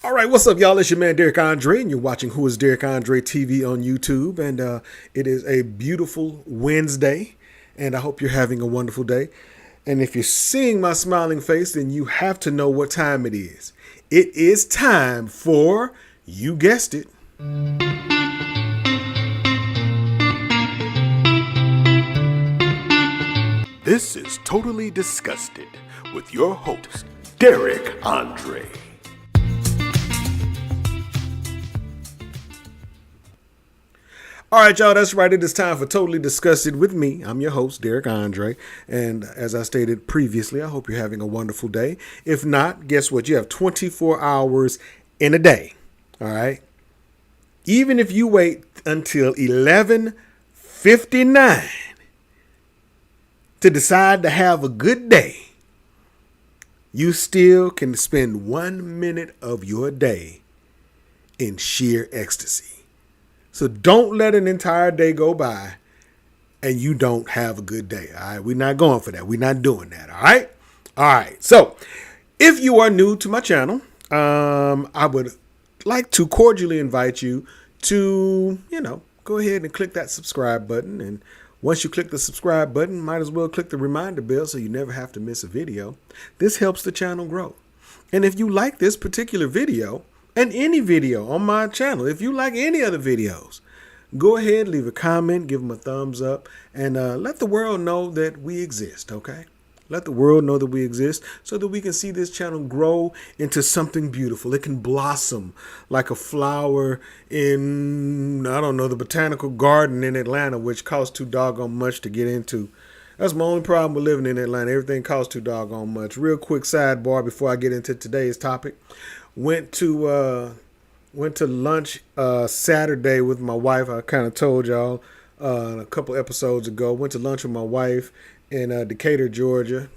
All right, what's up, y'all? It's your man, Derek Andre, and you're watching Who is Derek Andre TV on YouTube. And it is a beautiful Wednesday, and I hope you're having a wonderful day. And if you're seeing my smiling face, then you have to know what time it is. It is time for, you guessed it, This is Totally Disgusted with your host, Derek Andre. All right, y'all, that's right. It is time for Totally Disgusted with me. I'm your host, Derek Andre. And as I stated previously, I hope you're having a wonderful day. If not, guess what? You have 24 hours in a day. All right. Even if you wait until 11:59 to decide to have a good day, you still can spend 1 minute of your day in sheer ecstasy. So don't let an entire day go by and you don't have a good day. All right. We're not going for that. We're not doing that. All right. All right. So if you are new to my channel, I would like to cordially invite you to, go ahead and click that subscribe button. And once you click the subscribe button, might as well click the reminder bell so you never have to miss a video. This helps the channel grow. And if you like this particular video, and any video on my channel, if you like any other videos, go ahead, leave a comment, give them a thumbs up, and let the world know that we exist, okay? Let the world know that we exist so that we can see this channel grow into something beautiful. It can blossom like a flower in, the botanical garden in Atlanta, which costs too doggone much to get into. That's my only problem with living in Atlanta. Everything costs too doggone much. Real quick sidebar before I get into today's topic. Went to lunch Saturday with my wife. I kind of told y'all a couple episodes ago. Went to lunch with my wife in Decatur, Georgia.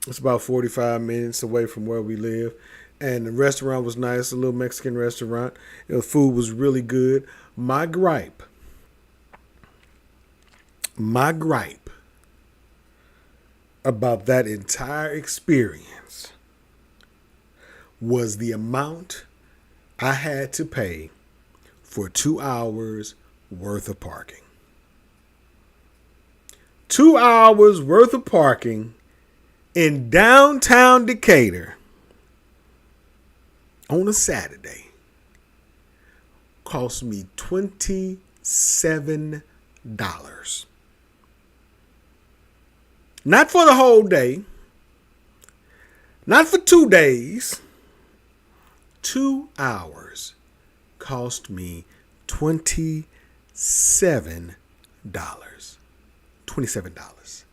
It's about 45 minutes away from where we live. And the restaurant was nice, a little Mexican restaurant. The food was really good. My gripe about that entire experience was the amount I had to pay for 2 hours worth of parking. 2 hours worth of parking in downtown Decatur on a Saturday cost me $27. Not for the whole day, not for 2 days. 2 hours cost me $27. $27.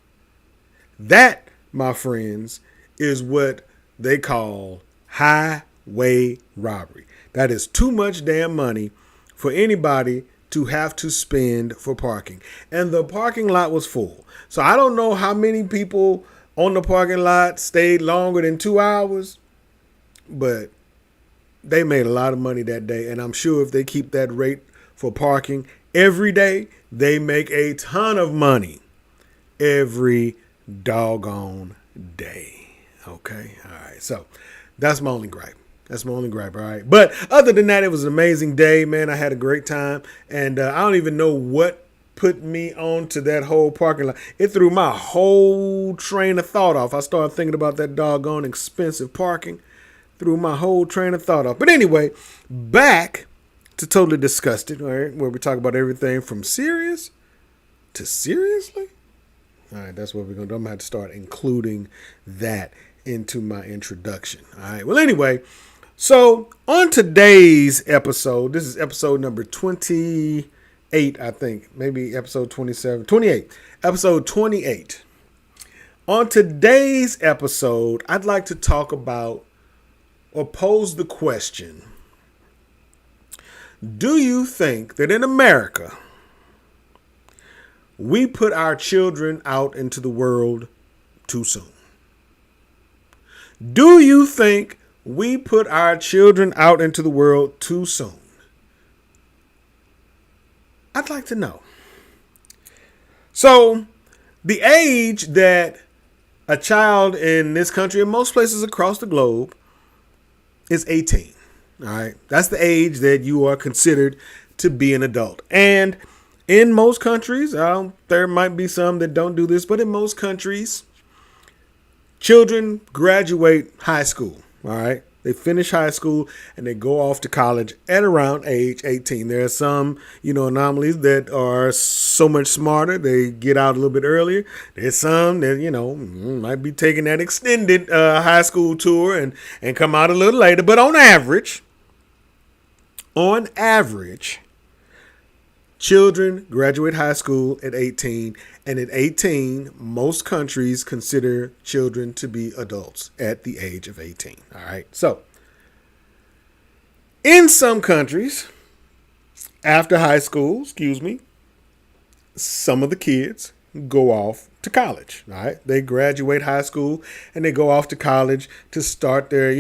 That, my friends, is what they call highway robbery. That is too much damn money for anybody to have to spend for parking. And the parking lot was full. So I don't know how many people on the parking lot stayed longer than 2 hours, but they made a lot of money that day, and I'm sure if they keep that rate for parking every day, they make a ton of money every doggone day. Okay? All right. So that's my only gripe. All right. But other than that, it was an amazing day, man. I had a great time, and I don't even know what put me onto that whole parking lot. It threw my whole train of thought off. I started thinking about that doggone expensive parking. Threw my whole train of thought off. But anyway, back to Totally Disgusted, all right, where we talk about everything from serious to seriously. All right, that's what we're going to do. I'm going to have to start including that into my introduction. All right, well, anyway, so on today's episode, this is episode number 28, I think, maybe episode 27, 28, episode 28. On today's episode, I'd like to talk about or pose the question, do you think that in America, we put our children out into the world too soon? Do you think we put our children out into the world too soon? I'd like to know. So, the age that a child in this country and most places across the globe is 18. All right. That's the age that you are considered to be an adult. And in most countries, there might be some that don't do this, but in most countries, children graduate high school. All right. They finish high school and they go off to college at around age 18. There are some, anomalies that are so much smarter. They get out a little bit earlier. There's some that, might be taking that extended high school tour and come out a little later. But on average, children graduate high school at 18, and at 18, most countries consider children to be adults at the age of 18. All right. So, in some countries, after high school, some of the kids go off to college. All right. They graduate high school and they go off to college to start their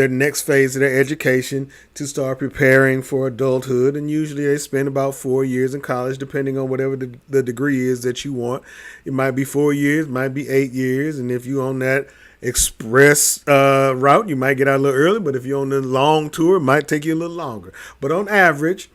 next phase of their education, to start preparing for adulthood. And usually they spend about 4 years in college, depending on whatever the degree is that you want. It might be 4 years, might be 8 years. And if you're on that express route, you might get out a little early. But if you're on the long tour, it might take you a little longer. But on average,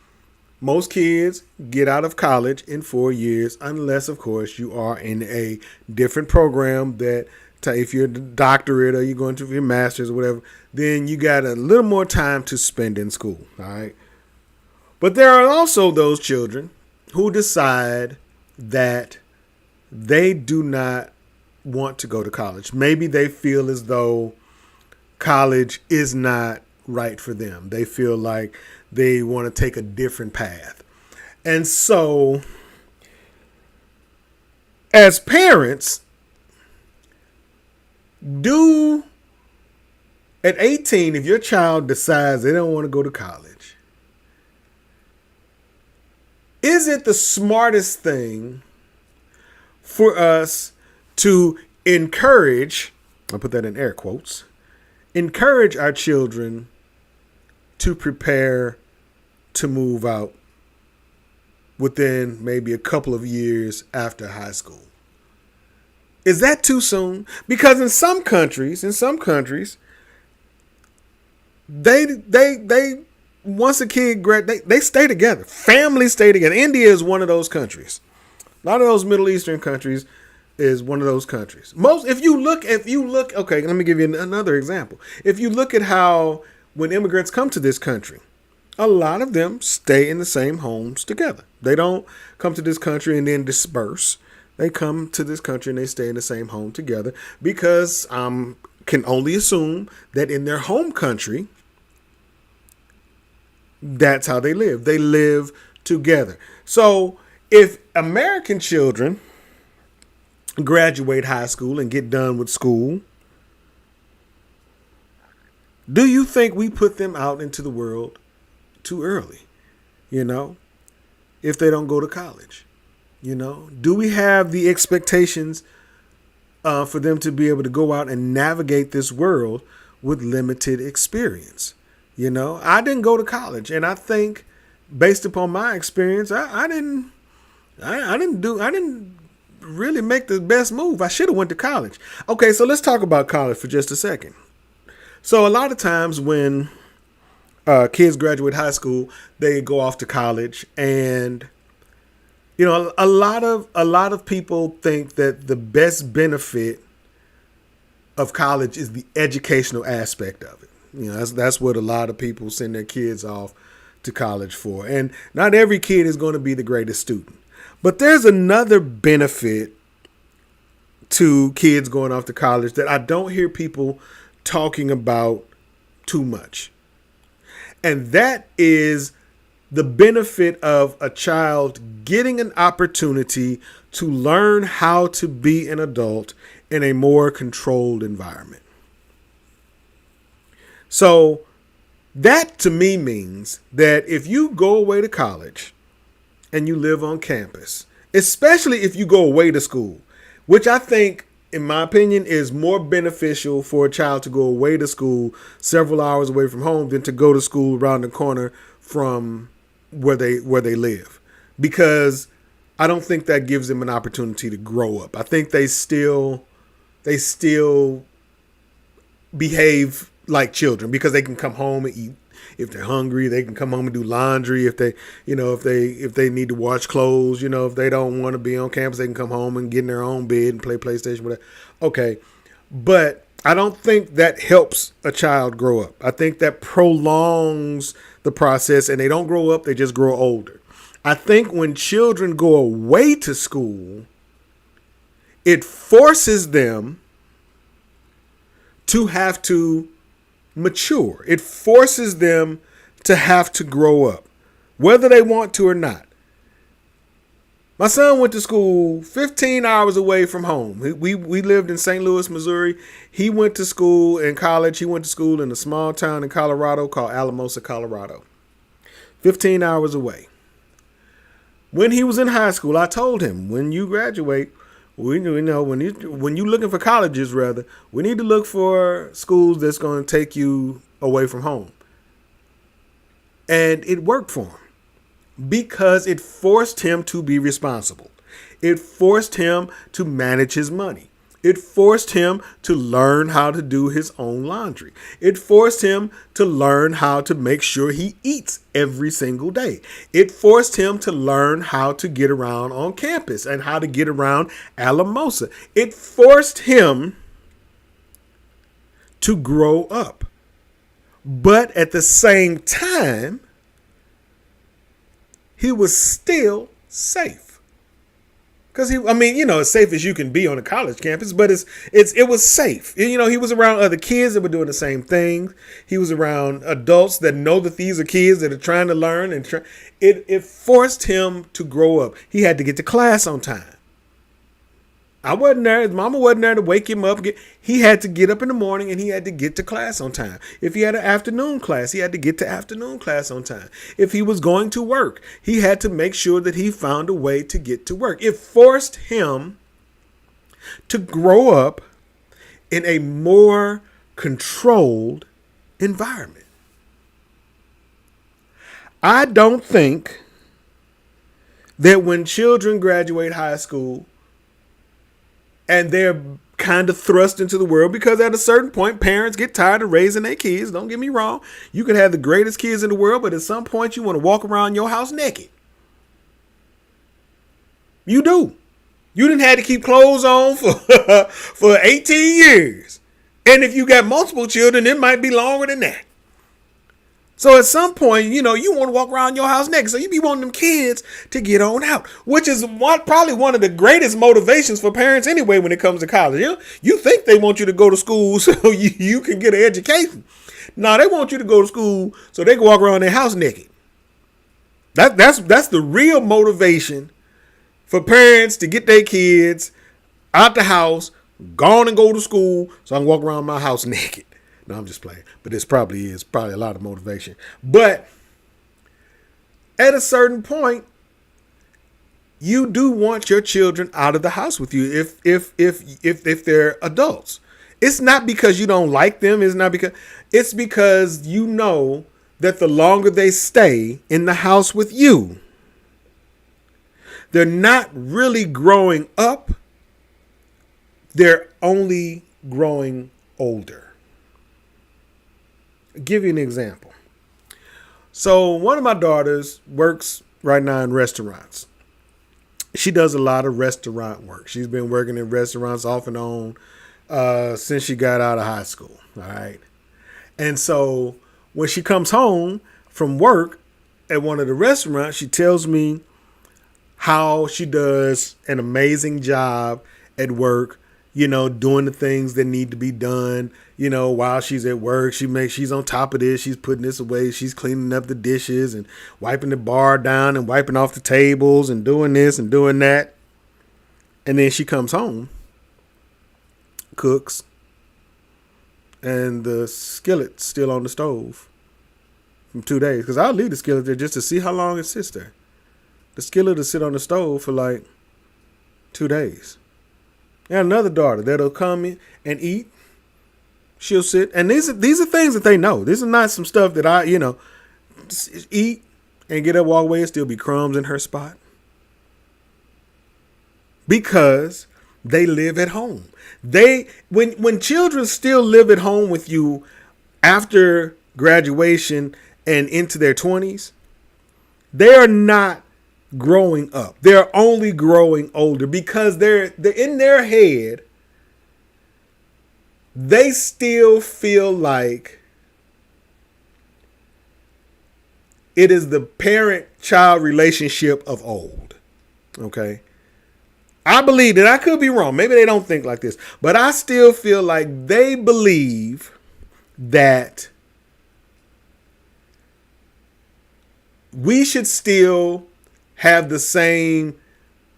most kids get out of college in 4 years, unless, of course, you are in a different program that if you're a doctorate or you're going to your master's or whatever, then you got a little more time to spend in school. All right. But there are also those children who decide that they do not want to go to college. Maybe they feel as though college is not right for them. They feel like they want to take a different path. And so, as parents, at 18, if your child decides they don't want to go to college, is it the smartest thing for us to encourage, I'll put that in air quotes, encourage our children to prepare to move out within maybe a couple of years after high school? Is that too soon? Because in some countries, they once a kid they stay together. Families stay together. India is one of those countries. A lot of those Middle Eastern countries is one of those countries. If you look, okay, let me give you another example. If you look at how when immigrants come to this country, a lot of them stay in the same homes together. They don't come to this country and then disperse. They come to this country and they stay in the same home together because can only assume that in their home country, that's how they live. They live together. So if American children graduate high school and get done with school, do you think we put them out into the world too early? If they don't go to college, do we have the expectations for them to be able to go out and navigate this world with limited experience? I didn't go to college, and I think based upon my experience, I didn't really make the best move. I should have went to college. Okay, so let's talk about college for just a second. So a lot of times when kids graduate high school, they go off to college, and a lot of people think that the best benefit of college is the educational aspect of it. That's what a lot of people send their kids off to college for. And not every kid is going to be the greatest student. But there's another benefit to kids going off to college that I don't hear people talking about too much. And that is the benefit of a child getting an opportunity to learn how to be an adult in a more controlled environment. So that to me means that if you go away to college and you live on campus, especially if you go away to school, which I think, in my opinion, is more beneficial for a child to go away to school several hours away from home than to go to school around the corner from where they live. Because I don't think that gives them an opportunity to grow up. I think they still behave like children because they can come home and eat. If they're hungry, they can come home and do laundry. If they, if they need to wash clothes, if they don't want to be on campus, they can come home and get in their own bed and play PlayStation, whatever. Okay. But I don't think that helps a child grow up. I think that prolongs the process, and they don't grow up, they just grow older. I think when children go away to school, it forces them to have to mature. It forces them to have to grow up, whether they want to or not. My son went to school 15 hours away from home. We lived in St. Louis, Missouri. He went to school in college. He went to school in a small town in Colorado called Alamosa, Colorado. 15 hours away. When he was in high school, I told him, when you graduate, when you're looking for colleges, rather, we need to look for schools that's going to take you away from home. And it worked for him because it forced him to be responsible. It forced him to manage his money. It forced him to learn how to do his own laundry. It forced him to learn how to make sure he eats every single day. It forced him to learn how to get around on campus and how to get around Alamosa. It forced him to grow up. But at the same time, he was still safe. Because as safe as you can be on a college campus, but it was safe. He was around other kids that were doing the same thing. He was around adults that know that these are kids that are trying to learn, and it forced him to grow up. He had to get to class on time. I wasn't there. His mama wasn't there to wake him up. He had to get up in the morning and he had to get to class on time. If he had an afternoon class, he had to get to afternoon class on time. If he was going to work, he had to make sure that he found a way to get to work. It forced him to grow up in a more controlled environment. I don't think that when children graduate high school, and they're kind of thrust into the world, because at a certain point, parents get tired of raising their kids. Don't get me wrong. You can have the greatest kids in the world, but at some point you want to walk around your house naked. You do. You didn't have to keep clothes on for 18 years. And if you got multiple children, it might be longer than that. So at some point, you want to walk around your house naked. So you be wanting them kids to get on out, which is probably one of the greatest motivations for parents anyway when it comes to college. You think they want you to go to school so you can get an education. No, they want you to go to school so they can walk around their house naked. That's the real motivation for parents to get their kids out the house, gone and go to school so I can walk around my house naked. No, I'm just playing. But this probably a lot of motivation. But at a certain point, you do want your children out of the house with you if they're adults. It's not because you don't like them. It's because you know that the longer they stay in the house with you, they're not really growing up. They're only growing older. I'll give you an example. So one of my daughters works right now in restaurants. She does a lot of restaurant work. She's been working in restaurants off and on since she got out of high school. All right. And so when she comes home from work at one of the restaurants, she tells me how she does an amazing job at work, doing the things that need to be done, while she's at work. She's on top of this. She's putting this away. She's cleaning up the dishes and wiping the bar down and wiping off the tables and doing this and doing that. And then she comes home, cooks, and the skillet's still on the stove from 2 days. Because I'll leave the skillet there just to see how long it sits there. The skillet will sit on the stove for like 2 days. And another daughter that'll come in and eat. She'll sit. And these are things that they know. This is not some stuff that I, eat and get up, walk away, and still be crumbs in her spot. Because they live at home. When children still live at home with you, after graduation and into their 20s, they are not growing up. They're only growing older because they're in their head. They still feel like it is the parent-child relationship of old. Okay? I believe that. I could be wrong. Maybe they don't think like this. But I still feel like they believe that we should still have the same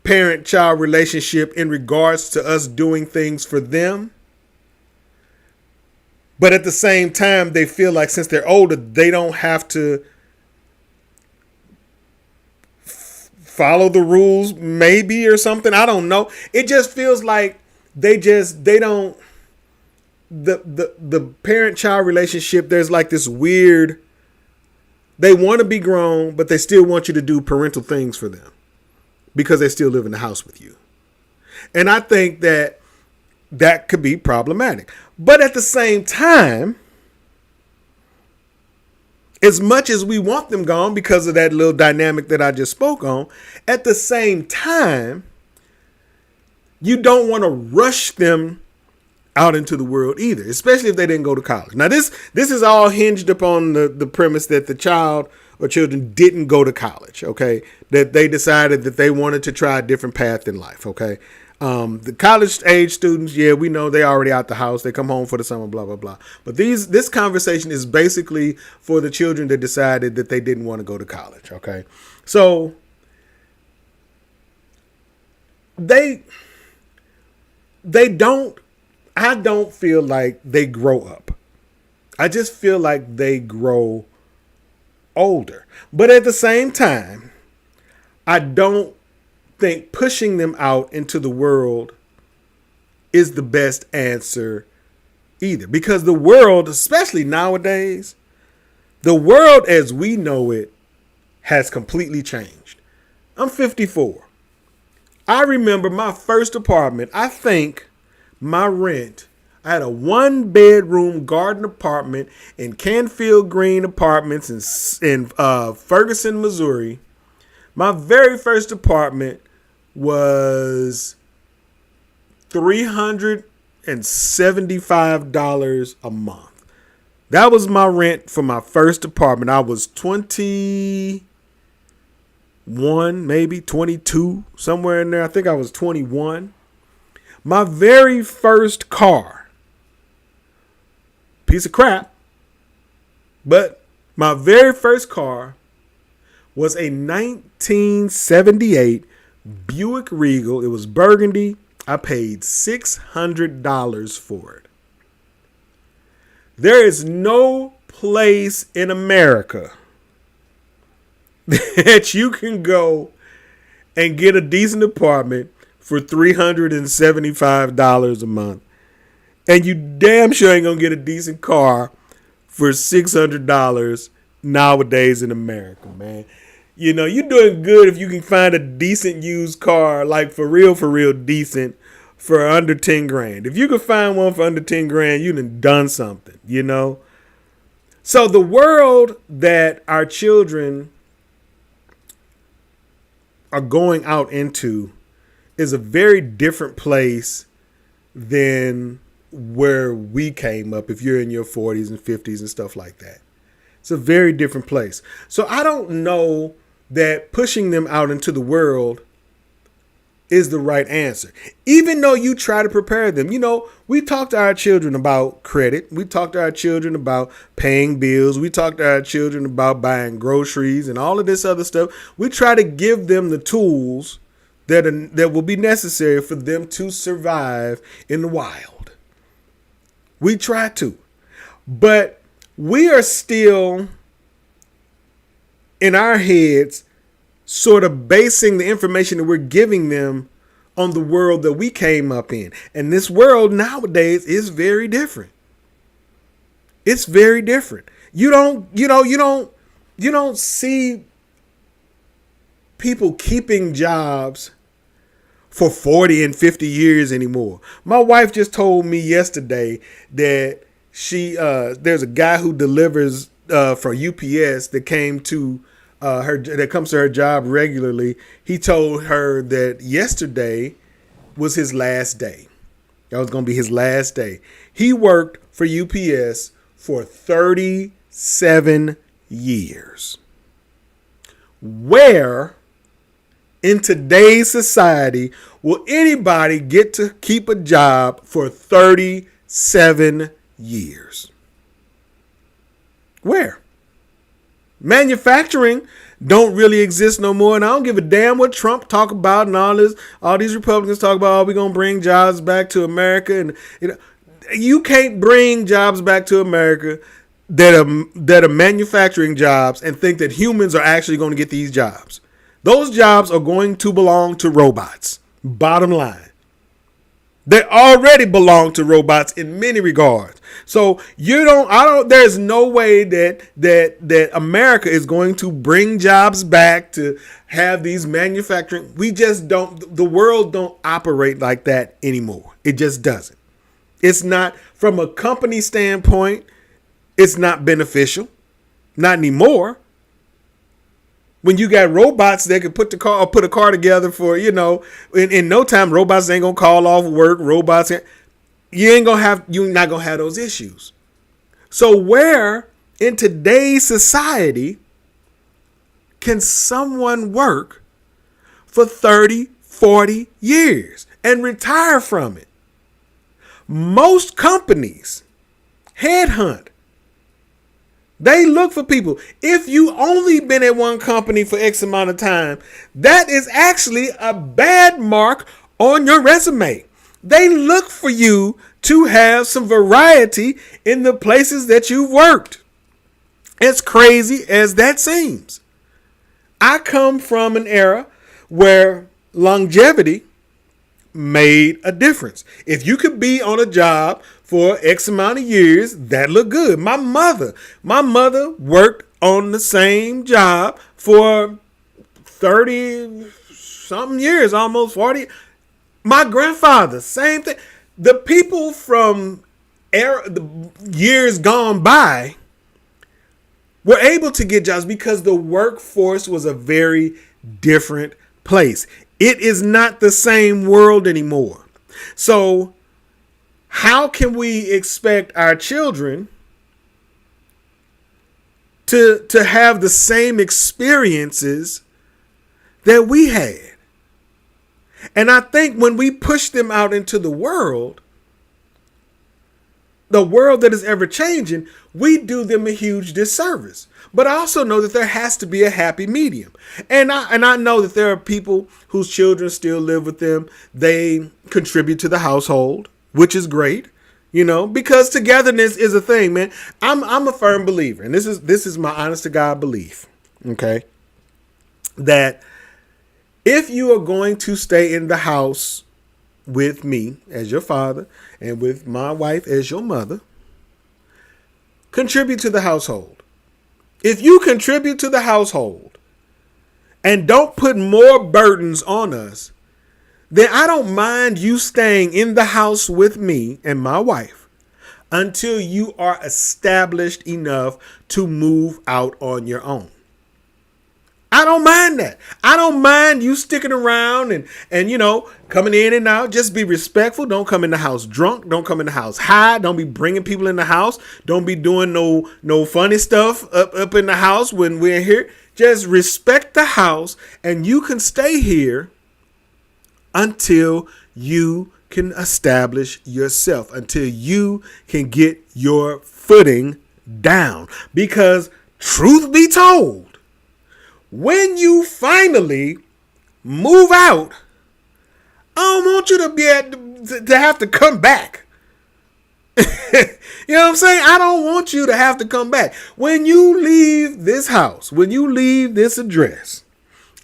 parent-child relationship in regards to us doing things for them. But at the same time, they feel like since they're older, they don't have to follow the rules, maybe, or something. I don't know. It just feels like they don't, the parent-child relationship, there's like this weird, they want to be grown, but they still want you to do parental things for them because they still live in the house with you. And I think that could be problematic. But at the same time, as much as we want them gone because of that little dynamic that I just spoke on, at the same time, you don't want to rush them out into the world either, especially if they didn't go to college. Now, this is all hinged upon the premise that the child or children didn't go to college, okay? That they decided that they wanted to try a different path in life, okay? The college age students, yeah, we know they already out the house. They come home for the summer, blah, blah, blah. But this conversation is basically for the children that decided that they didn't want to go to college, okay? So I don't feel like they grow up. I just feel like they grow older. But at the same time, I don't think pushing them out into the world is the best answer either. Because the world, especially nowadays, the world as we know it has completely changed. I'm 54. I remember my first apartment. I think my rent, I had a 1-bedroom garden apartment in Canfield Green Apartments in Ferguson, Missouri. My very first apartment was $375 a month. That was my rent for my first apartment. I was 21, maybe 22, somewhere in there. I think I was 21. My very first car, piece of crap, but my very first car was a 1978 Buick Regal. It was burgundy. I paid $600 for it. There is no place in America that you can go and get a decent apartment for $375 a month. And you damn sure ain't going to get a decent car for $600 nowadays in America, man. You know, you're doing good if you can find a decent used car, like for real decent, for under 10 grand. If you can find one for under 10 grand, you done something, you know? So the world that our children are going out into is a very different place than where we came up, if you're in your 40s and 50s and stuff like that. It's a very different place. So I don't know that pushing them out into the world is the right answer. Even though you try to prepare them. You know, we talk to our children about credit. We talk to our children about paying bills. We talk to our children about buying groceries and all of this other stuff. We try to give them the tools that will be necessary for them to survive in the wild. We try to. But we are still in our heads sort of basing the information that we're giving them on the world that we came up in. And this world nowadays is very different. It's very different. You don't see people keeping jobs for 40 and 50 years anymore. My wife just told me yesterday that there's a guy who delivers for UPS that comes to her job regularly. He told her that yesterday was his last day. That was going to be his last day. He worked for UPS for 37 years. Where in today's society will anybody get to keep a job for 37 years? Where? Manufacturing don't really exist no more, and I don't give a damn what Trump talk about and all these Republicans talk about. Oh, we're gonna bring jobs back to America, and you can't bring jobs back to America that are manufacturing jobs and think that humans are actually going to get these jobs. Those jobs are going to belong to robots. Bottom line. They already belong to robots in many regards. So there's no way that America is going to bring jobs back to have these manufacturing. The world don't operate like that anymore. It just doesn't. It's not, from a company standpoint, it's not beneficial. Not anymore. When you got robots that can put a car together for, in no time, robots ain't gonna call off work. You're not gonna have those issues. So where in today's society can someone work for 30, 40 years and retire from it? Most companies headhunt. They look for people. If you only been at one company for X amount of time, that is actually a bad mark on your resume. They look for you to have some variety in the places that you've worked. As crazy as that seems. I come from an era where longevity made a difference. If you could be on a job for X amount of years, that looked good. My mother worked on the same job for 30 something years, almost 40. My grandfather, same thing. The people from the years gone by were able to get jobs because the workforce was a very different place. It is not the same world anymore. So how can we expect our children to have the same experiences that we had? And I think when we push them out into the world that is ever changing, we do them a huge disservice. But I also know that there has to be a happy medium. And I know that there are people whose children still live with them. They contribute to the household, which is great, because togetherness is a thing, man. I'm a firm believer, and this is my honest to God belief, okay, that if you are going to stay in the house with me as your father and with my wife as your mother, contribute to the household. If you contribute to the household and don't put more burdens on us, then I don't mind you staying in the house with me and my wife until you are established enough to move out on your own. I don't mind that. I don't mind you sticking around and coming in and out. Just be respectful. Don't come in the house drunk. Don't come in the house high. Don't be bringing people in the house. Don't be doing no funny stuff up in the house when we're here. Just respect the house, and you can stay here until you can establish yourself, until you can get your footing down. Because truth be told, when you finally move out, I don't want you to have to come back. You know what I'm saying? I don't want you to have to come back. When you leave this house, when you leave this address,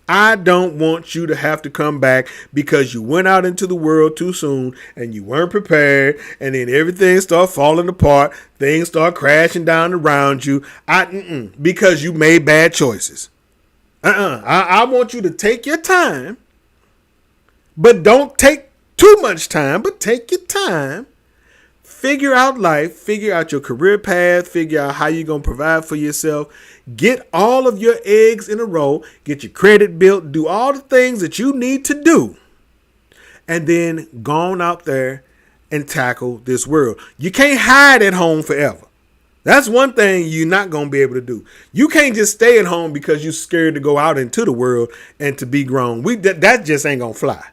I don't want you to have to come back because you went out into the world too soon and you weren't prepared, and then everything started falling apart. Things start crashing down around you. Because you made bad choices. I want you to take your time, but don't take too much time, but take your time. figure out life, figure out your career path, figure out how you're going to provide for yourself, get all of your eggs in a row, get your credit built, do all the things that you need to do, and then go on out there and tackle this world. You can't hide at home forever. That's one thing you're not going to be able to do. You can't just stay at home because you're scared to go out into the world and to be grown. That just ain't going to fly.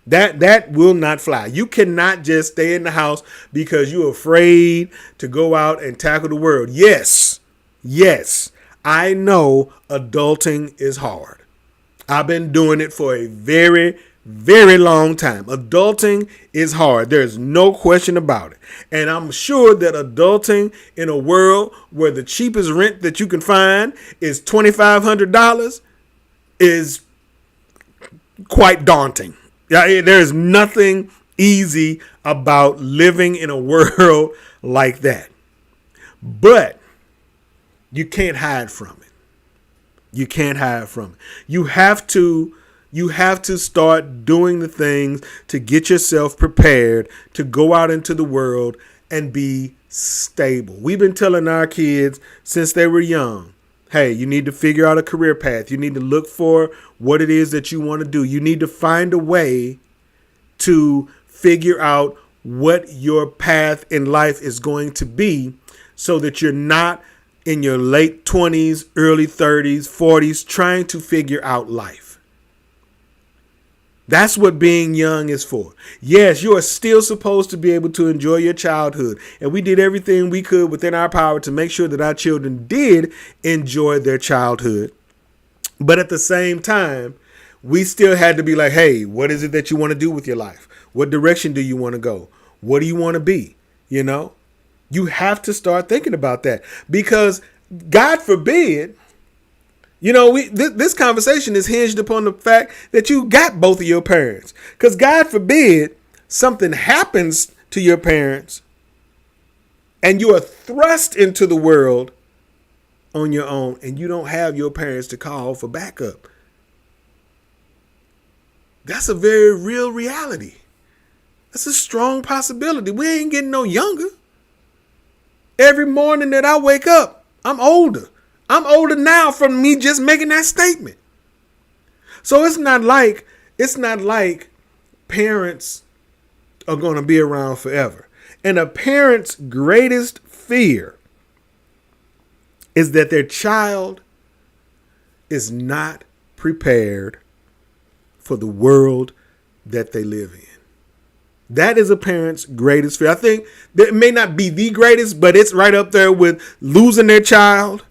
That will not fly. You cannot just stay in the house because you're afraid to go out and tackle the world. Yes, I know adulting is hard. I've been doing it for a very, very long time. Adulting is hard. There's no question about it. And I'm sure that adulting in a world where the cheapest rent that you can find is $2,500 is quite daunting. There's nothing easy about living in a world like that. But you can't hide from it. You can't hide from it. You have to start doing the things to get yourself prepared to go out into the world and be stable. We've been telling our kids since they were young, hey, you need to figure out a career path. You need to look for what it is that you want to do. You need to find a way to figure out what your path in life is going to be so that you're not in your late 20s, early 30s, 40s trying to figure out life. That's what being young is for. Yes, you are still supposed to be able to enjoy your childhood. And we did everything we could within our power to make sure that our children did enjoy their childhood. But at the same time, we still had to be like, hey, what is it that you want to do with your life? What direction do you want to go? What do you want to be? You know, you have to start thinking about that because God forbid, you know, this conversation is hinged upon the fact that you got both of your parents, because God forbid something happens to your parents and you are thrust into the world on your own and you don't have your parents to call for backup. That's a very real reality. That's a strong possibility. We ain't getting no younger. Every morning that I wake up, I'm older. I'm older now from me just making that statement. So it's not like parents are going to be around forever. And a parent's greatest fear is that their child is not prepared for the world that they live in. That is a parent's greatest fear. I think that it may not be the greatest, but it's right up there with losing their child,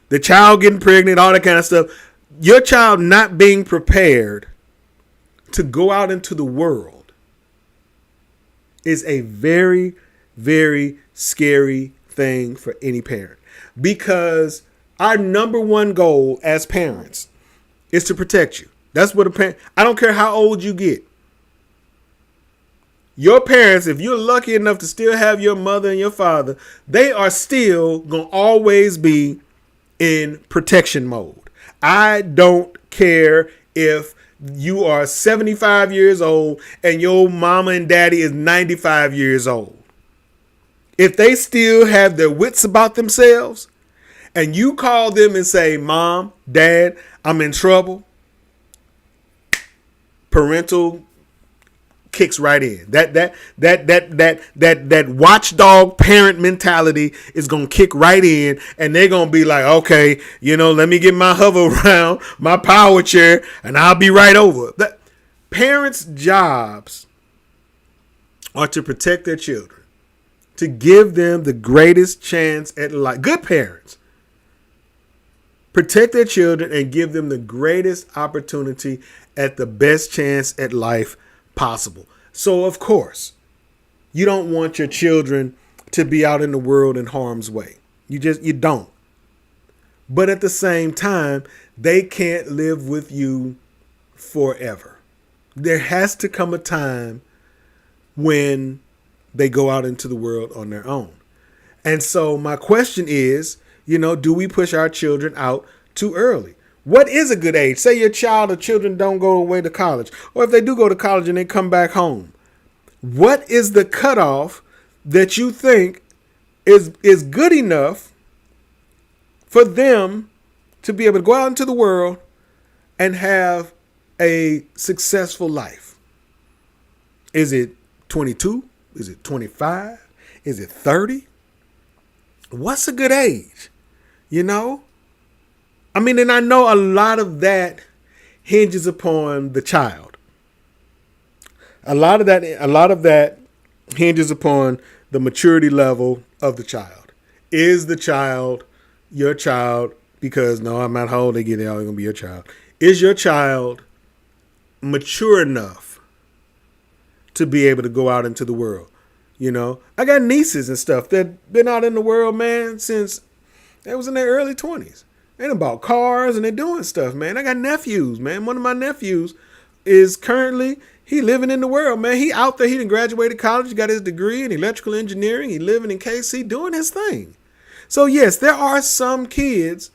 the child getting pregnant, all that kind of stuff. Your child not being prepared to go out into the world is a very, very scary thing for any parent, because our number one goal as parents is to protect you. That's what a parent, I don't care how old you get. Your parents, if you're lucky enough to still have your mother and your father, they are still going to always be in protection mode. I don't care if you are 75 years old and your mama and daddy is 95 years old. If they still have their wits about themselves and you call them and say, Mom, Dad, I'm in trouble, parental kicks right in. That watchdog parent mentality is gonna kick right in, and they're gonna be like, okay, you know, let me get my hover around, my power chair, and I'll be right over. Parents' jobs are to protect their children, to give them the greatest chance at life. Good parents protect their children and give them the greatest opportunity at the best chance at life possible. So, of course, you don't want your children to be out in the world in harm's way. You don't. But at the same time, they can't live with you forever. There has to come a time when they go out into the world on their own. And so my question is, you know, do we push our children out too early? What is a good age? Say your child or children don't go away to college, or if they do go to college and they come back home. What is the cutoff that you think is good enough for them to be able to go out into the world and have a successful life? Is it 22? Is it 25? Is it 30? What's a good age? You know? I mean, and I know a lot of that hinges upon the child. A lot of that hinges upon the maturity level of the child. Is the child your child? Because no, I'm not how old they get, they're going to be your child. Is your child mature enough to be able to go out into the world? You know, I got nieces and stuff that been out in the world, man, since they was in their early 20s. They done bought cars and they're doing stuff, man. I got nephews, man. One of my nephews is currently, he living in the world, man. He out there, he done graduated college, he got his degree in electrical engineering. He living in KC doing his thing. So yes, there are some kids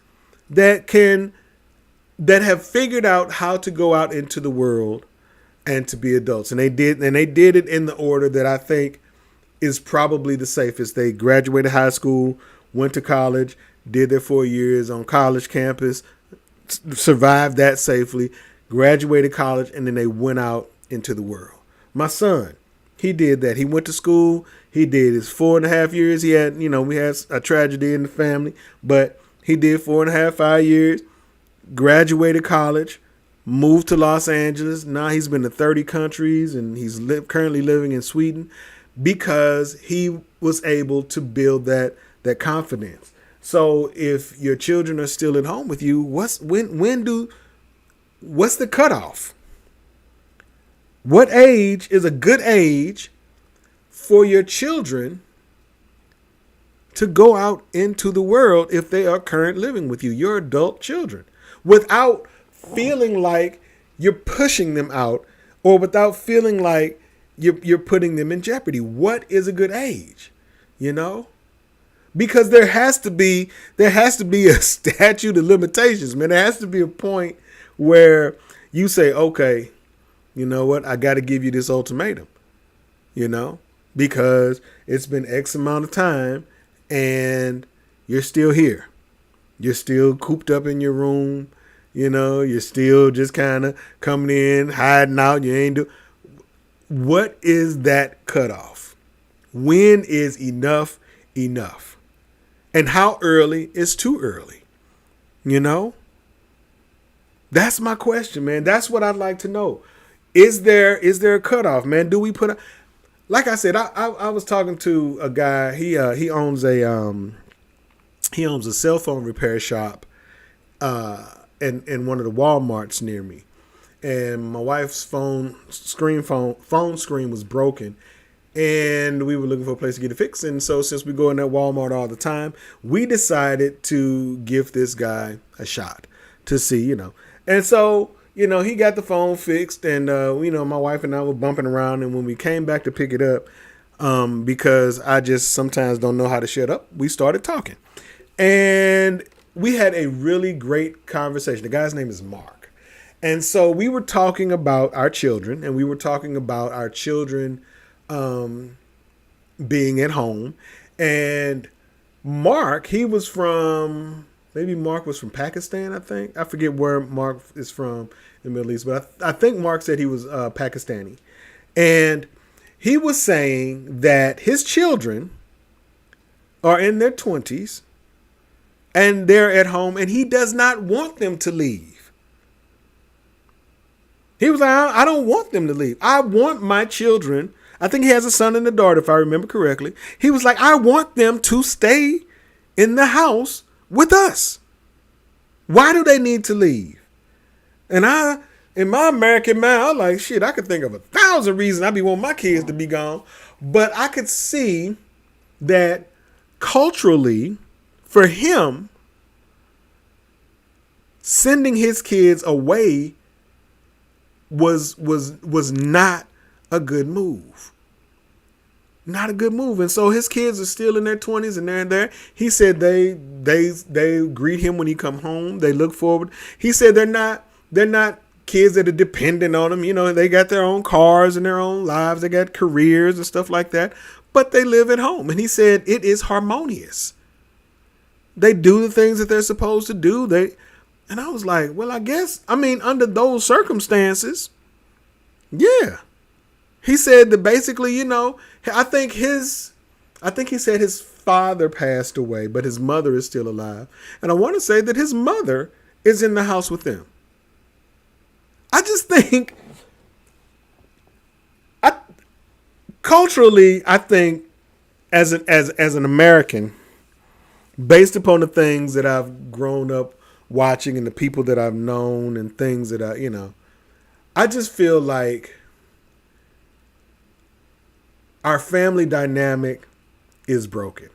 that have figured out how to go out into the world and to be adults. And they did it in the order that I think is probably the safest. They graduated high school, went to college, did their 4 years on college campus, survived that safely, graduated college, and then they went out into the world. My son, he did that. He went to school. He did his 4.5 years. He had, we had a tragedy in the family, but he did 4.5, 5 years, graduated college, moved to Los Angeles. Now he's been to 30 countries and he's currently living in Sweden because he was able to build that confidence. So if your children are still at home with you, what's the cutoff? What age is a good age for your children to go out into the world if they are currently living with you, your adult children, without feeling like you're pushing them out or without feeling like you're putting them in jeopardy? What is a good age? Because there has to be a statute of limitations, man. There has to be a point where you say, okay, you know what? I got to give you this ultimatum, because it's been X amount of time and you're still here. You're still cooped up in your room. You're still just kind of coming in, hiding out. What is that cutoff? When is enough enough? And how early is too early? That's my question, man. That's what I'd like to know. Is there a cutoff, man? Do we put like I said, I was talking to a guy. He owns a cell phone repair shop in one of the Walmarts near me. And my wife's phone screen was broken. And we were looking for a place to get it fixed. And so since we go in that Walmart all the time, we decided to give this guy a shot to see, And so, he got the phone fixed and, my wife and I were bumping around. And when we came back to pick it up, because I just sometimes don't know how to shut up, we started talking. And we had a really great conversation. The guy's name is Mark. And so we were talking about our children, and we were talking about our children being at home. And Mark, Mark was from Pakistan, I think. I forget where Mark is from in the Middle East, but I think Mark said he was Pakistani. And he was saying that his children are in their 20s and they're at home and he does not want them to leave. He was like, I don't want them to leave. I want my children. I think he has a son and a daughter, if I remember correctly. He was like, I want them to stay in the house with us. Why do they need to leave? And in my American mind, I'm like, shit, I could think of 1,000 reasons I'd be wanting my kids to be gone. But I could see that culturally, for him, sending his kids away was not a good move. Not a good move. And so his kids are still in their 20s and they're in there. He said they greet him when he come home. They look forward. He said they're not kids that are dependent on him. They got their own cars and their own lives. They got careers and stuff like that. but they live at home. And he said it is harmonious. They do the things that they're supposed to do. And I was like, well, I guess, under those circumstances, yeah. He said that basically, I think he said his father passed away, but his mother is still alive. And I want to say that his mother is in the house with them. I just think, culturally, I think as an American, based upon the things that I've grown up watching and the people that I've known and things that I just feel like our family dynamic is broken.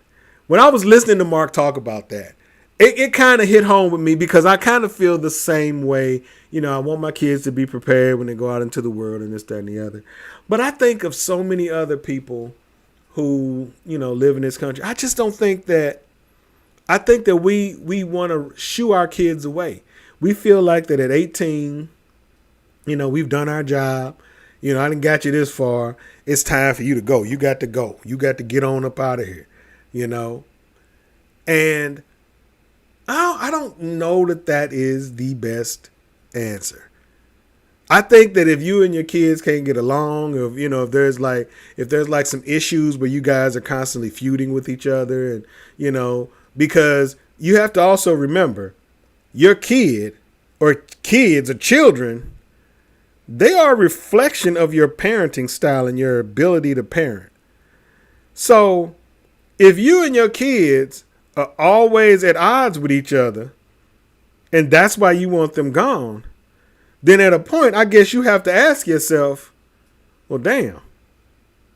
When I was listening to Mark talk about that, it kind of hit home with me because I kind of feel the same way. I want my kids to be prepared when they go out into the world and this, that, and the other. But I think of so many other people who, live in this country. I just don't think that, I think that we want to shoo our kids away. We feel like that at 18, we've done our job. I done got you this far. It's time for you to go. You got to go. You got to get on up out of here, And I don't know that is the best answer. I think that if you and your kids can't get along, or if there's like some issues where you guys are constantly feuding with each other, and because you have to also remember your kid or kids or children, they are a reflection of your parenting style and your ability to parent. So if you and your kids are always at odds with each other, and that's why you want them gone, then at a point, I guess you have to ask yourself, well, damn,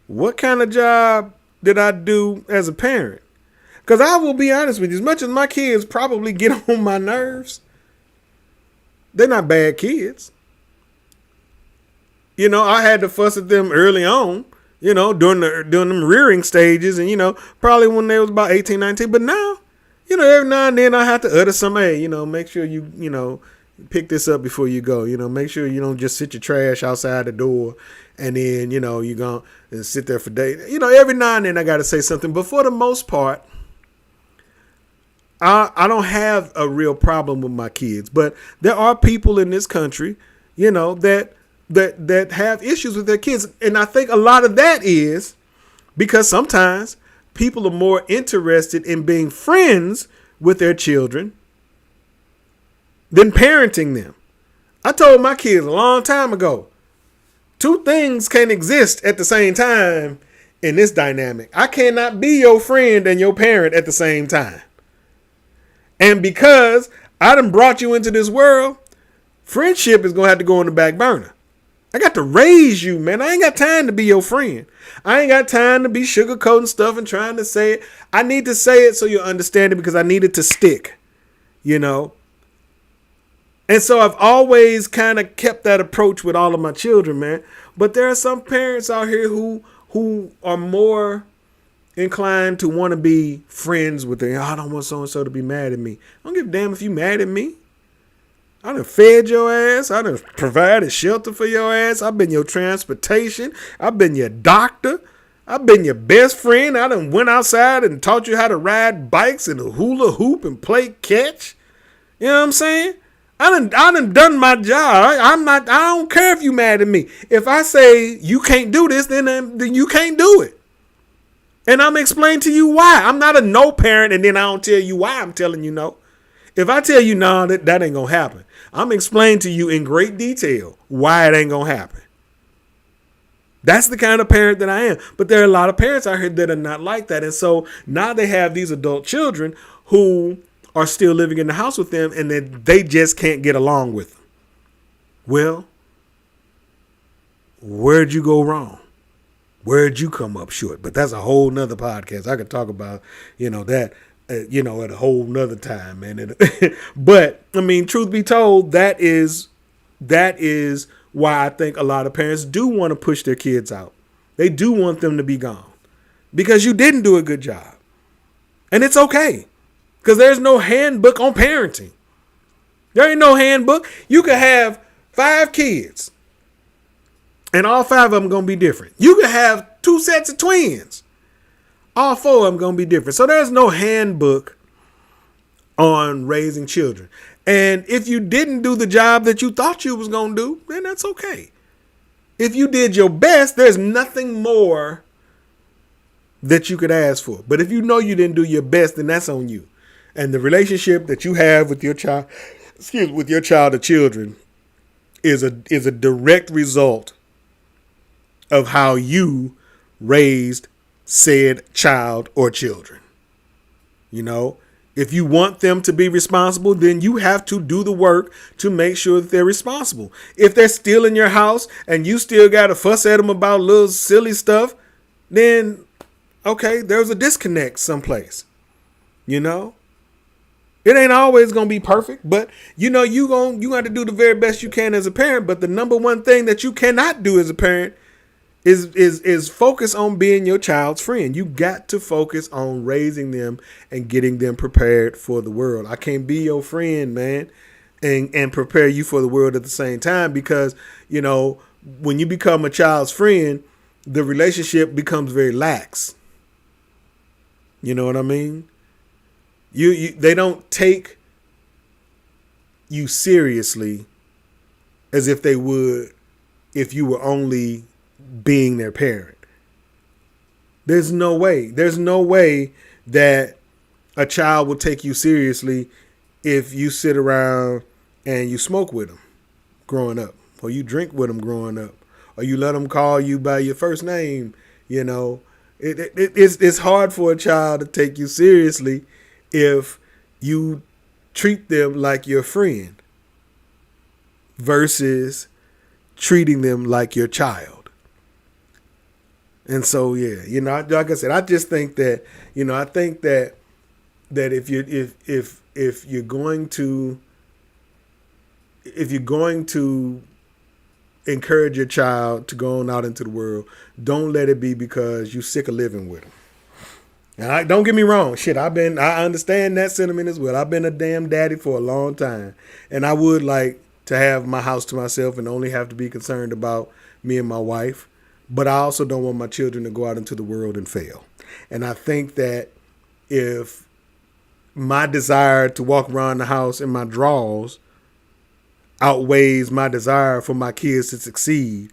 what kind of job did I do as a parent? Because I will be honest with you, as much as my kids probably get on my nerves, they're not bad kids. I had to fuss at them early on, during them rearing stages and, probably when they was about 18, 19. But now, every now and then I have to utter some, hey, make sure you pick this up before you go. Make sure you don't just sit your trash outside the door and then, you're going to sit there for days. Every now and then I got to say something. But for the most part, I don't have a real problem with my kids. But there are people in this country, that have issues with their kids. And I think a lot of that is because sometimes people are more interested in being friends with their children than parenting them. I told my kids a long time ago, two things can't exist at the same time in this dynamic. I cannot be your friend and your parent at the same time. And because I done brought you into this world, friendship is going to have to go on the back burner. I got to raise you, man. I ain't got time to be your friend. I ain't got time to be sugarcoating stuff and trying to say it. I need to say it so you'll understand it because I need it to stick, And so I've always kind of kept that approach with all of my children, man. But there are some parents out here who are more inclined to want to be friends with them. I don't want so-and-so to be mad at me. I don't give a damn if you mad at me. I done fed your ass. I done provided shelter for your ass. I've been your transportation. I've been your doctor. I've been your best friend. I done went outside and taught you how to ride bikes and hula hoop and play catch. You know what I'm saying? I done my job. I don't care if you mad at me. If I say you can't do this, then you can't do it. And I'm explaining to you why. I'm not a no parent and then I don't tell you why I'm telling you no. If I tell you no, that ain't going to happen. I'm explaining to you in great detail why it ain't going to happen. That's the kind of parent that I am. But there are a lot of parents out here that are not like that. And so now they have these adult children who are still living in the house with them and then they just can't get along with them. Well, where'd you go wrong? Where'd you come up short? But that's a whole nother podcast. I could talk about, that, at a whole nother time, man. But I mean, truth be told, that is why I think a lot of parents do want to push their kids out. They do want them to be gone because you didn't do a good job. And it's okay because there's no handbook on parenting. There ain't no handbook. You could have 5 kids and all 5 of them going to be different. You could have 2 sets of twins All four of them going to be different. So there's no handbook on raising children. And if you didn't do the job that you thought you was going to do, then that's okay. If you did your best, there's nothing more that you could ask for. But if you know you didn't do your best, then that's on you. And the relationship that you have with your child, with your child or children is a direct result of how you raised said child or children. You know, if you want them to be responsible, then you have to do the work to make sure that they're responsible. If they're still in your house and you still got to fuss at them about little silly stuff, then okay, there's a disconnect someplace. You know, it ain't always going to be perfect, but you know, you got to do the very best you can as a parent. But the number one thing that you cannot do as a parent is focus on being your child's friend. You got to focus on raising them and getting them prepared for the world. I can't be your friend, man, and prepare you for the world at the same time, because, you know, when you become a child's friend, the relationship becomes very lax. You know what I mean? They don't take you seriously as if they would if you were only being their parent. There's no way that a child will take you seriously if you sit around and you smoke with them growing up, or you drink with them growing up, or you let them call you by your first name. You know, it's hard for a child to take you seriously if you treat them like your friend versus treating them like your child. And so, yeah, you know, like I said, I just think that, you know, I think that if you're going to encourage your child to go on out into the world, don't let it be because you're sick of living with them. And don't get me wrong, I understand that sentiment as well. I've been a damn daddy for a long time, and I would like to have my house to myself and only have to be concerned about me and my wife. But I also don't want my children to go out into the world and fail. And I think that if my desire to walk around the house in my drawers outweighs my desire for my kids to succeed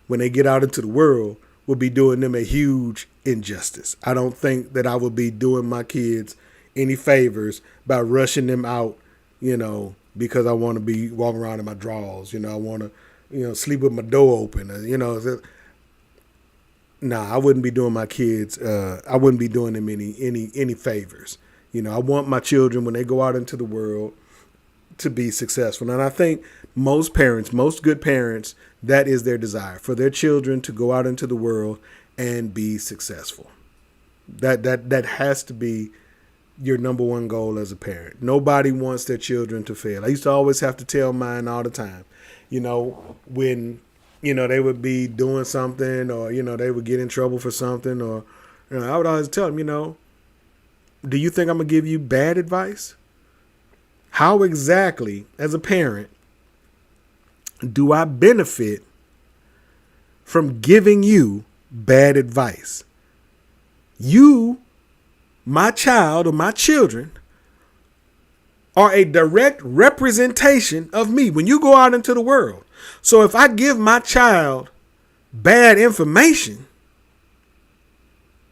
when they get out into the world, will be doing them a huge injustice. I don't think that I would be doing my kids any favors by rushing them out, you know, because I want to be walking around in my drawers. You know, I want to, you know, sleep with my door open. You know, I wouldn't be doing my kids. I wouldn't be doing them any favors. You know, I want my children when they go out into the world to be successful. And I think most good parents, that is their desire, for their children to go out into the world and be successful. That has to be your number one goal as a parent. Nobody wants their children to fail. I used to always have to tell mine all the time, you know, when, you know, they would be doing something, or, you know, they would get in trouble for something, or, you know, I would always tell them, you know, do you think I'm going to give you bad advice? How exactly, as a parent, do I benefit from giving you bad advice? You, my child, or my children, are a direct representation of me when you go out into the world. So if I give my child bad information,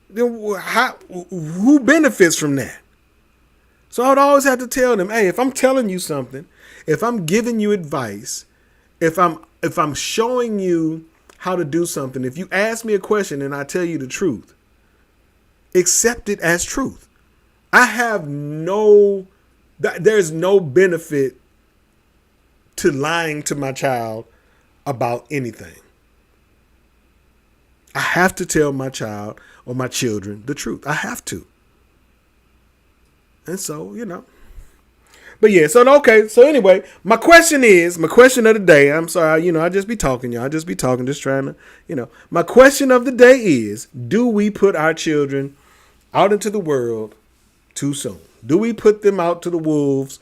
then who benefits from that? So I would always have to tell them, hey, if I'm telling you something, if I'm giving you advice, if I'm showing you how to do something, if you ask me a question and I tell you the truth, accept it as truth. There's no benefit to lying to my child about anything. I have to tell my child or my children the truth. I have to. And so, you know. But yeah, so okay. So anyway, my question of the day, I'm sorry, you know, I just be talking, y'all. Just trying to, you know. My question of the day is, do we put our children out into the world too soon? Do we put them out to the wolves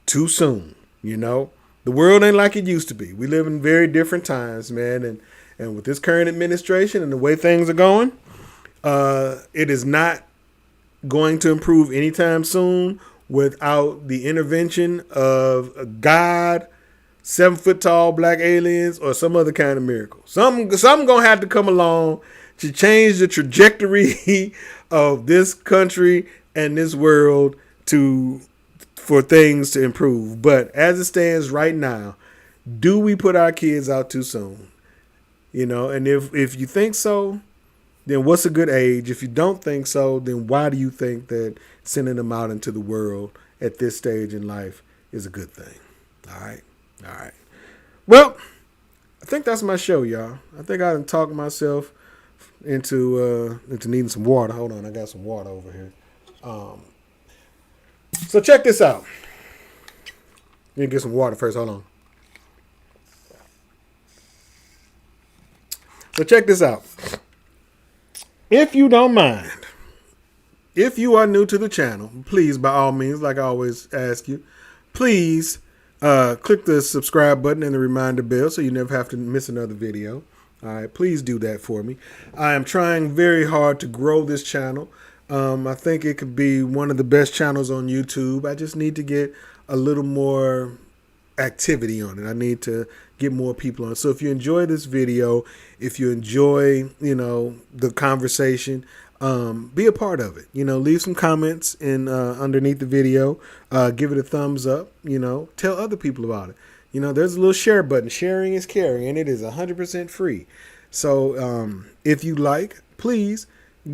too soon? You know, the world ain't like it used to be. We live in very different times, man. And with this current administration and the way things are going, It is not going to improve anytime soon without the intervention of God, 7 foot tall black aliens, or some other kind of miracle. Something gonna have to come along to change the trajectory of this country and this world for things to improve. But as it stands right now, do we put our kids out too soon? And if you think so, then what's a good age? If you don't think so, then why do you think that sending them out into the world at this stage in life is a good thing? All right. Well, I think that's my show, y'all. I think I done talked myself into needing some water. Hold on, I got some water over here. So check this out. Let me get some water first. Hold on. So check this out. If you don't mind, if you are new to the channel, please, by all means, like I always ask you, please click the subscribe button and the reminder bell so you never have to miss another video. All right, please do that for me. I am trying very hard to grow this channel. I think it could be one of the best channels on YouTube. I just need to get a little more activity on it. I need to get more people on it. So if you enjoy this video, if you enjoy, the conversation, be a part of it. Leave some comments underneath the video. Give it a thumbs up. Tell other people about it. There's a little share button. Sharing is caring, and it is 100% free. So if you like, please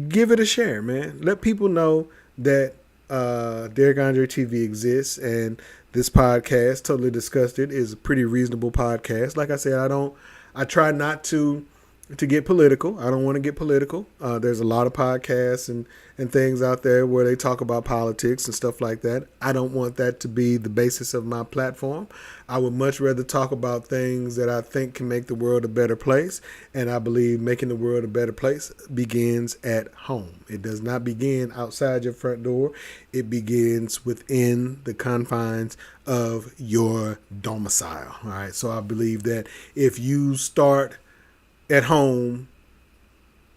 give it a share, man. Let people know that Derek Andre TV exists, and this podcast, Totally Disgusted, is a pretty reasonable podcast. Like I said, I try not to get political. I don't want to get political. There's a lot of podcasts and things out there where they talk about politics and stuff like that. I don't want that to be the basis of my platform. I would much rather talk about things that I think can make the world a better place. And I believe making the world a better place begins at home. It does not begin outside your front door. It begins within the confines of your domicile. All right. So I believe that if you start at home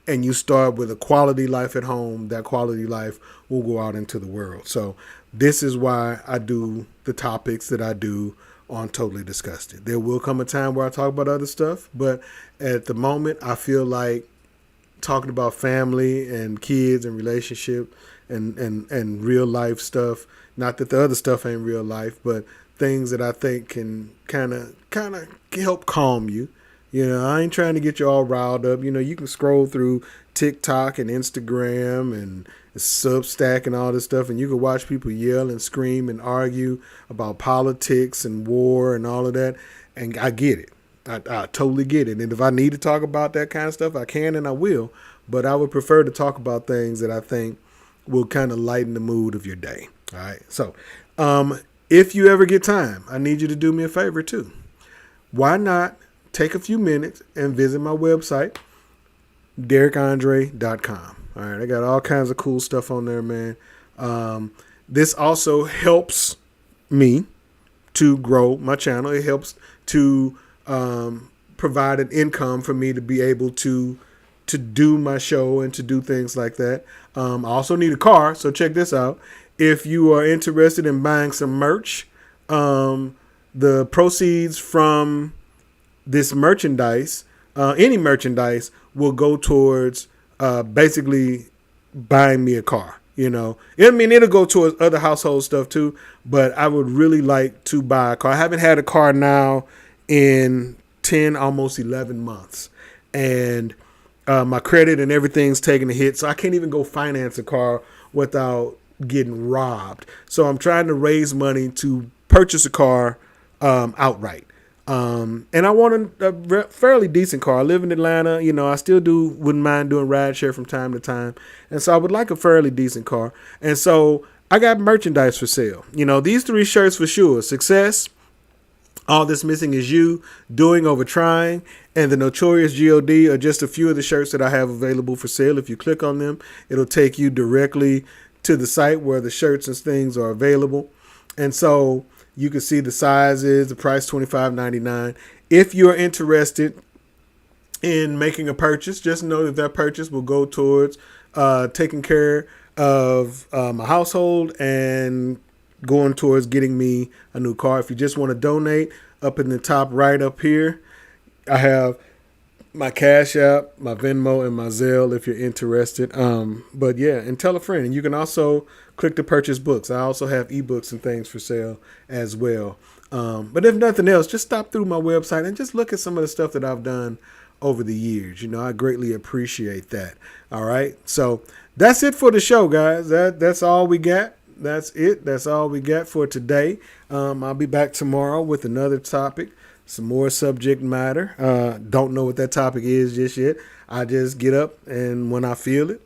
and you start with a quality life at home, that quality life will go out into the world. So this is why I do the topics that I do on Totally Disgusted. There will come a time where I talk about other stuff, but at the moment I feel like talking about family and kids and relationship and real life stuff. Not that the other stuff ain't real life, but things that I think can kind of help calm you. I ain't trying to get you all riled up. You can scroll through TikTok and Instagram and Substack and all this stuff, and you can watch people yell and scream and argue about politics and war and all of that. And I get it. I totally get it. And if I need to talk about that kind of stuff, I can and I will. But I would prefer to talk about things that I think will kind of lighten the mood of your day. All right. So if you ever get time, I need you to do me a favor too. Why not take a few minutes and visit my website, DerekAndre.com. All right, I got all kinds of cool stuff on there, man. This also helps me to grow my channel. It helps to provide an income for me to be able to do my show and to do things like that. I also need a car, so check this out. If you are interested in buying some merch, the proceeds from this merchandise, any merchandise, will go towards basically buying me a car. It'll go towards other household stuff too, but I would really like to buy a car. I haven't had a car now in 10, almost 11 months. And my credit and everything's taking a hit, so I can't even go finance a car without getting robbed. So I'm trying to raise money to purchase a car outright. And I want a fairly decent car. I live in Atlanta. I still wouldn't mind doing ride share from time to time. And so I would like a fairly decent car. And so I got merchandise for sale. These 3 shirts for sure. Success, All This Missing Is You, Doing Over Trying, and The Notorious G.O.D. are just a few of the shirts that I have available for sale. If you click on them, it'll take you directly to the site where the shirts and things are available. And so you can see the sizes, the price $25.99. If you're interested in making a purchase, just know that purchase will go towards taking care of my household and going towards getting me a new car. If you just want to donate, up in the top right up here, I have my Cash App, my Venmo, and my Zelle if you're interested. But yeah, and tell a friend. And you can also click to purchase books. I also have ebooks and things for sale as well. But if nothing else, just stop through my website and just look at some of the stuff that I've done over the years. You know, I greatly appreciate that. All right. So that's it for the show, guys. That's all we got. That's it. That's all we got for today. I'll be back tomorrow with another topic, some more subject matter. Don't know what that topic is just yet. I just get up and when I feel it,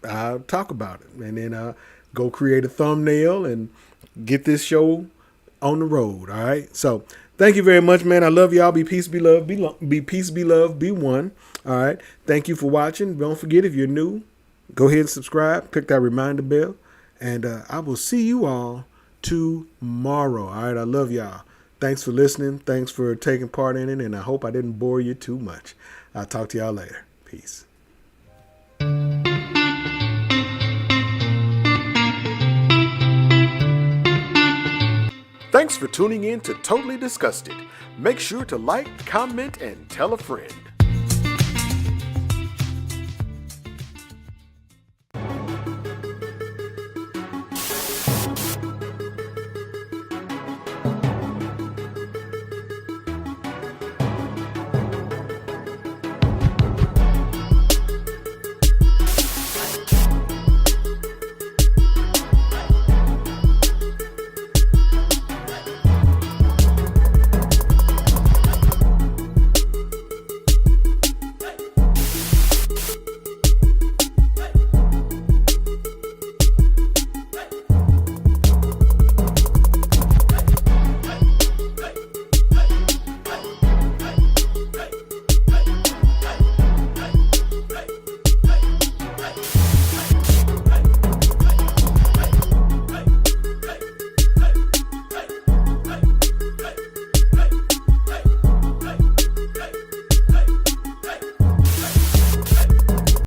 I'll talk about it. And then I'll go create a thumbnail and get this show on the road. All right. So thank you very much, man. I love y'all. Be peace, be love, be peace, be love, be one. All right. Thank you for watching. Don't forget, if you're new, go ahead and subscribe. Click that reminder bell. And I will see you all tomorrow. All right. I love y'all. Thanks for listening. Thanks for taking part in it. And I hope I didn't bore you too much. I'll talk to y'all later. Peace. Thanks for tuning in to Totally Disgusted. Make sure to like, comment, and tell a friend.